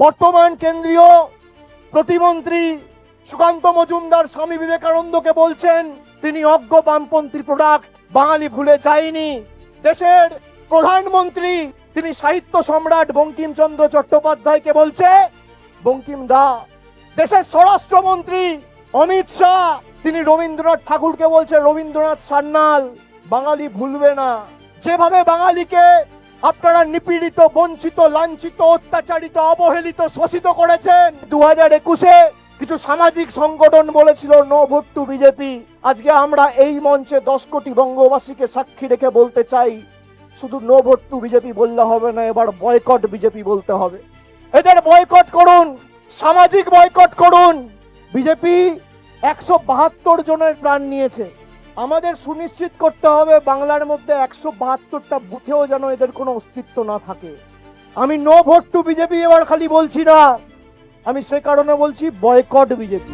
বর্তমান কেন্দ্রীয় প্রতিমন্ত্রী সুকান্ত মজুমদার স্বামী বিবেকানন্দকে বলছেন তিনি অজ্ঞ বামপন্থী প্রোডাক্ট, বাঙালি ভুলে যায়নি। দেশের প্রধানমন্ত্রী তিনি সাহিত্য সম্রাট বঙ্কিমচন্দ্র চট্টোপাধ্যায়কে বলছে বঙ্কিম দা। দেশের স্বরাষ্ট্রমন্ত্রী অমিত শাহ তিনি রবীন্দ্রনাথ ঠাকুরকে বলছে রবীন্দ্রনাথ সান্যাল, বাঙালি ভুলবে না। যেভাবে বাঙালিকে আপনারা নিপীড়িত, বঞ্চিত, লাঞ্ছিত, অত্যাচারিত, অবহেলিত, শোষিত করেছেন, 2021-এ কিছু সামাজিক সংগঠন বলেছিল নো ভোট টু বিজেপি। আজকে আমরা এই মঞ্চে 10 কোটি বঙ্গবাসীকে সাক্ষী রেখে বলতে চাই শুধু নো ভোট টু বিজেপি বললে হবে না, এবার বয়কট বিজেপি বলতে হবে। এদের বয়কট করুন, সামাজিক বয়কট করুন। বিজেপি 172 জনের প্রাণ নিয়েছে। আমাদের সুনিশ্চিত করতে হবে বাংলার মধ্যে 172টা বুথেও যেন এদের কোনো অস্তিত্ব না থাকে। আমি নো ভোট টু বিজেপি এবার খালি বলছি না, আমি সে কারণে বলছি বয়কট বিজেপি।